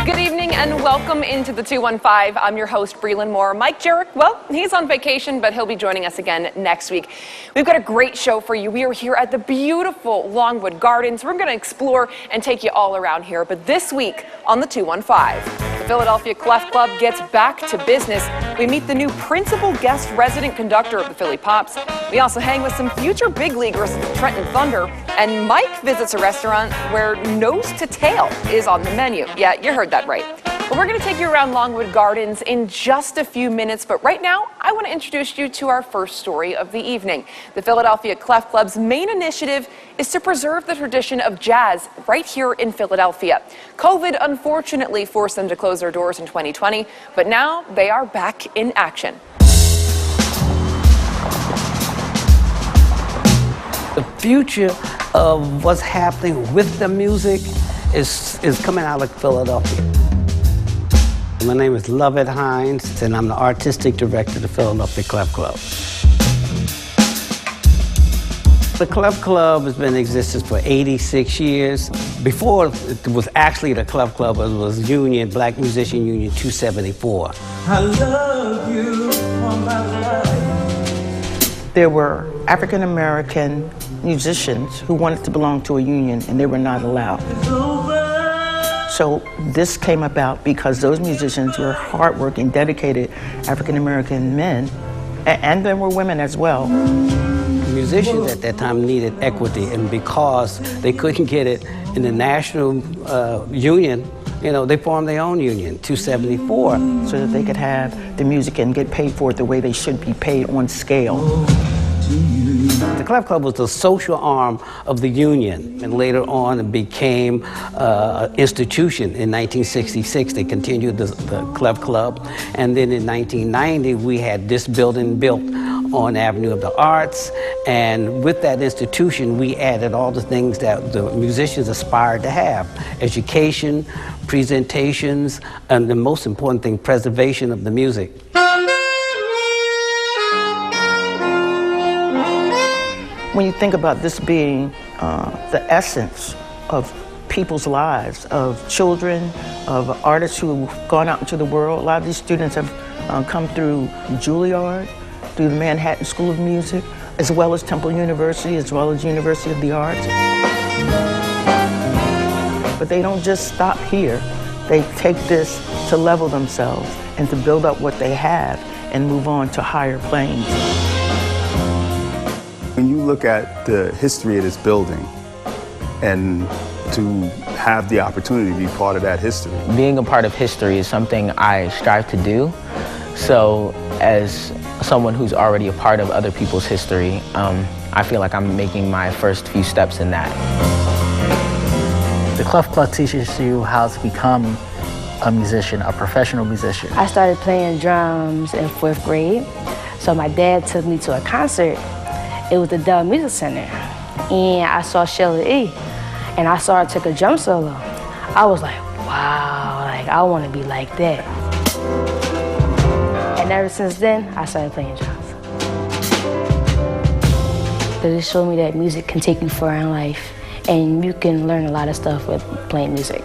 Good evening and welcome into the 215. I'm your host, Breland Moore. Mike Jerrick, well, he's on vacation, but he'll be joining us again next week. We've got a great show for you. We are here at the beautiful Longwood Gardens. We're going to explore and take you all around here. But this week on the 215, the Philadelphia Clef Club gets back to business. We meet the new principal guest resident conductor of the Philly Pops. We also hang with some future big leaguers, Trenton Thunder. And Mike visits a restaurant where nose to tail is on the menu. Yeah, you heard that right. But we're going to take you around Longwood Gardens in just a few minutes. But right now, I want to introduce you to our first story of the evening. The Philadelphia Clef Club's main initiative is to preserve the tradition of jazz right here in Philadelphia. COVID unfortunately forced them to close their doors in 2020, but now they are back in action. The future of what's happening with the music is coming out of Philadelphia. My name is Lovett Hines, and I'm the artistic director of the Philadelphia Clef Club. The Clef Club has been in existence for 86 years. Before it was actually the Clef Club, it was Union, Black Musician Union 274. I love you all my life. There were African American musicians who wanted to belong to a union, and they were not allowed. So this came about because those musicians were hardworking, dedicated African American men, and there were women as well. Musicians at that time needed equity, and because they couldn't get it in the national union, they formed their own union, 274. So that they could have the music and get paid for it the way they should be paid on scale. The Clef Club was the social arm of the union, and later on it became an institution. In 1966, they continued the Clef Club, and then in 1990, we had this building built on Avenue of the Arts, and with that institution, we added all the things that the musicians aspired to have: education, presentations, and the most important thing, preservation of the music. When you think about this being the essence of people's lives, of children, of artists who've gone out into the world, a lot of these students have come through Juilliard, through the Manhattan School of Music, as well as Temple University, as well as University of the Arts. But they don't just stop here. They take this to level themselves and to build up what they have and move on to higher planes. When you look at the history of this building and to have the opportunity to be part of that history. Being a part of history is something I strive to do. So as someone who's already a part of other people's history, I feel like I'm making my first few steps in that. The Clef Club teaches you how to become a musician, a professional musician. I started playing drums in 4th grade. So my dad took me to a concert. It was the Dell Music Center, and I saw Shelly E, and I saw her take a drum solo. I was like, wow, I want to be like that. And ever since then, I started playing drums. It showed me that music can take you far in life, and you can learn a lot of stuff with playing music.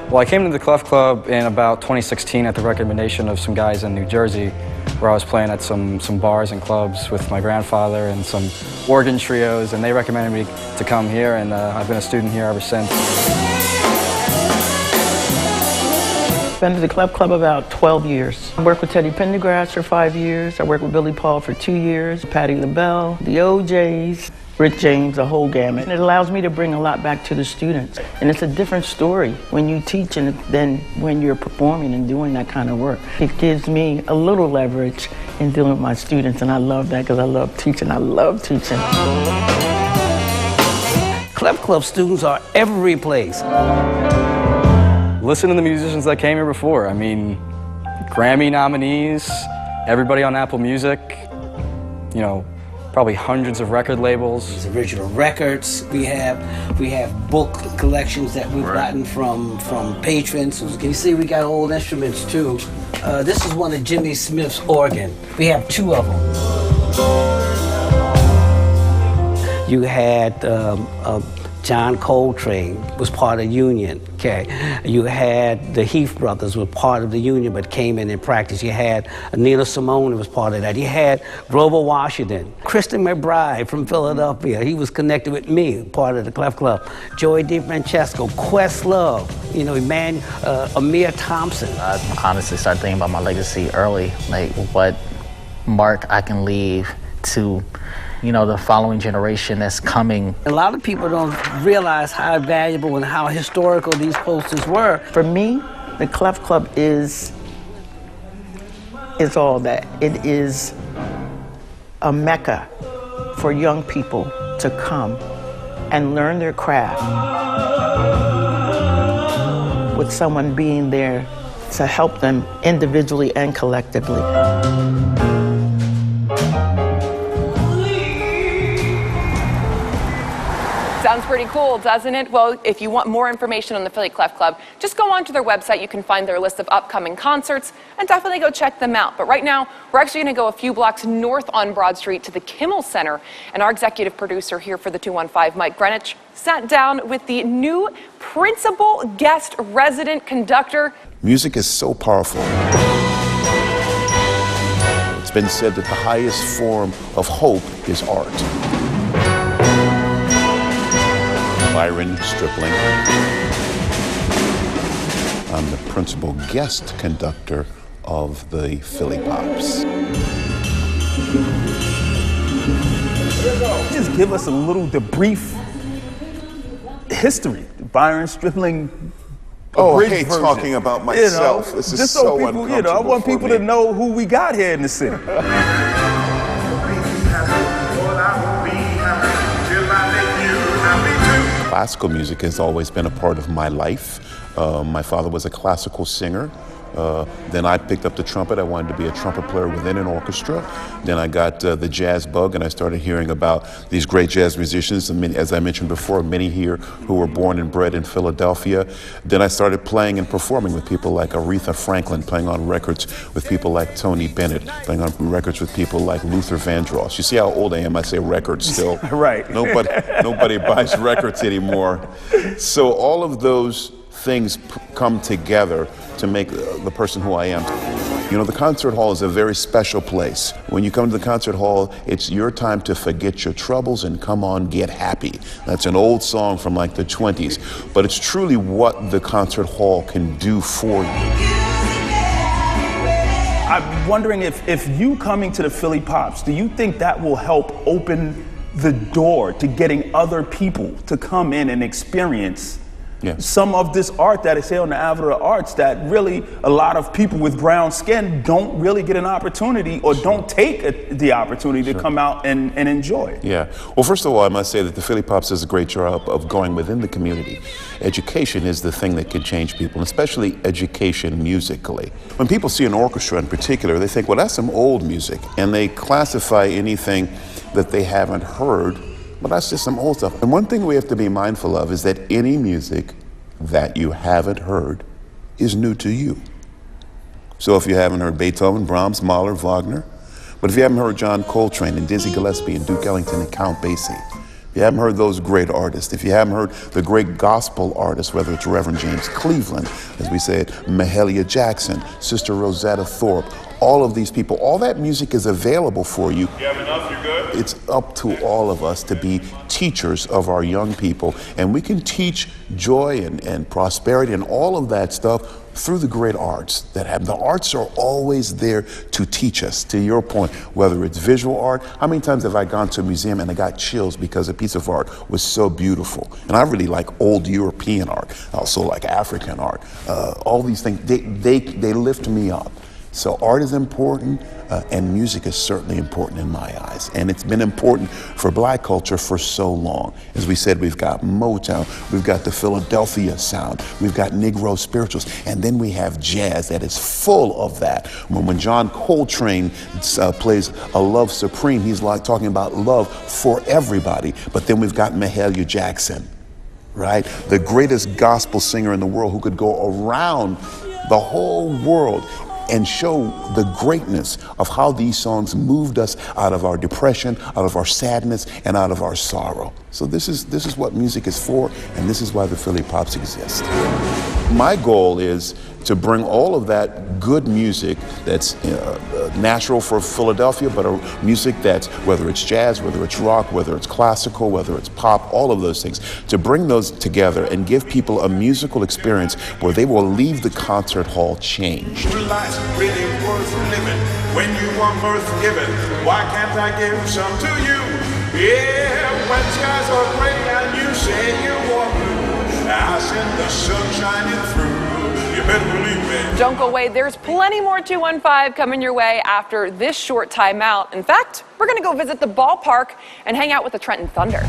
Well, I came to the Clef Club in about 2016 at the recommendation of some guys in New Jersey, where I was playing at some bars and clubs with my grandfather and some organ trios, and they recommended me to come here, and I've been a student here ever since. I've been to the Clef Club about 12 years. I worked with Teddy Pendergrass for 5 years. I worked with Billy Paul for 2 years, Patti LaBelle, the OJs, Rick James, the whole gamut. And it allows me to bring a lot back to the students. And it's a different story when you teach than when you're performing and doing that kind of work. It gives me a little leverage in dealing with my students, and I love that because I love teaching. I love teaching. Clef Club students are every place. Listen to the musicians that came here before. I mean, Grammy nominees, everybody on Apple Music, probably hundreds of record labels. These original records we have book collections that we've gotten from patrons. You see, we got old instruments too. This is one of Jimmy Smith's organ. We have 2 of them. You had John Coltrane was part of Union, okay? You had the Heath brothers were part of the Union but came in and practiced. You had Nina Simone was part of that. You had Grover Washington. Christian McBride from Philadelphia, he was connected with me, part of the Clef Club. Joey DeFrancesco, Questlove, you know, Amir Thompson. I honestly started thinking about my legacy early, like what mark I can leave to, you know, the following generation that's coming. A lot of people don't realize how valuable and how historical these posters were. For me, the Clef Club is all that. It is a mecca for young people to come and learn their craft with someone being there to help them individually and collectively. Sounds pretty cool, doesn't it? Well, if you want more information on the Philly Clef Club, just go onto their website. You can find their list of upcoming concerts and definitely go check them out. But right now, we're actually going to go a few blocks north on Broad Street to the Kimmel Center. And our executive producer here for the 215, Mike Jerrick, sat down with the new principal guest resident conductor. Music is so powerful. It's been said that the highest form of hope is art. Byron Stripling. I'm the principal guest conductor of the Philly Pops. Just give us a little, the brief history. Byron Stripling. Oh, I hate talking about myself. This is just so people, uncomfortable. you know, I want people to know who we got here in the city. Classical music has always been a part of my life. My father was a classical singer. Then I picked up the trumpet. I wanted to be a trumpet player within an orchestra. Then I got the jazz bug, and I started hearing about these great jazz musicians. As I mentioned before, many here who were born and bred in Philadelphia. Then I started playing and performing with people like Aretha Franklin, playing on records with people like Tony Bennett, playing on records with people like Luther Vandross. You see how old I am? I say records still. Right. Nobody buys records anymore. So all of those things come together to make the person who I am. You know, the concert hall is a very special place. When you come to the concert hall, it's your time to forget your troubles and come on, get happy. That's an old song from like the 20s, but it's truly what the concert hall can do for you. I'm wondering if you coming to the Philly Pops, do you think that will help open the door to getting other people to come in and experience some of this art that is here on the Avenue of Arts that really a lot of people with brown skin don't really get an opportunity or don't take the opportunity to come out and enjoy? Yeah. Well, first of all, I must say that the Philly Pops does a great job of going within the community. Education is the thing that can change people, especially education musically. When people see an orchestra in particular, they think, well, that's some old music, and they classify anything that they haven't heard. But that's just some old stuff. And one thing we have to be mindful of is that any music that you haven't heard is new to you. So if you haven't heard Beethoven, Brahms, Mahler, Wagner, but if you haven't heard John Coltrane and Dizzy Gillespie and Duke Ellington and Count Basie, if you haven't heard those great artists, if you haven't heard the great gospel artists, whether it's Reverend James Cleveland, as we said, Mahalia Jackson, Sister Rosetta Thorpe, all of these people, all that music is available for you. You have enough, you're good? It's up to all of us to be teachers of our young people, and we can teach joy and prosperity and all of that stuff through the great arts that happen. The arts are always there to teach us, to your point, whether it's visual art. How many times have I gone to a museum and I got chills because a piece of art was so beautiful? And I really like old European art, I also like African art. All these things, they lift me up. So art is important, and music is certainly important in my eyes. And it's been important for black culture for so long. As we said, we've got Motown, we've got the Philadelphia sound, we've got Negro spirituals, and then we have jazz that is full of that. When John Coltrane plays A Love Supreme, he's like talking about love for everybody. But then we've got Mahalia Jackson, right? The greatest gospel singer in the world who could go around the whole world and show the greatness of how these songs moved us out of our depression, out of our sadness, and out of our sorrow. So this is what music is for, and this is why the Philly Pops exist. My goal is to bring all of that good music that's natural for Philadelphia, but a music that's, whether it's jazz, whether it's rock, whether it's classical, whether it's pop, all of those things, to bring those together and give people a musical experience where they will leave the concert hall changed. Life's really worth living when you are worth giving. Why can't I give some to you? Yeah, when skies are gray and you say you want blue, I send the sun shining through. You better believe me. Don't go away. There's plenty more 215 coming your way after this short timeout. In fact, we're going to go visit the ballpark and hang out with the Trenton Thunder.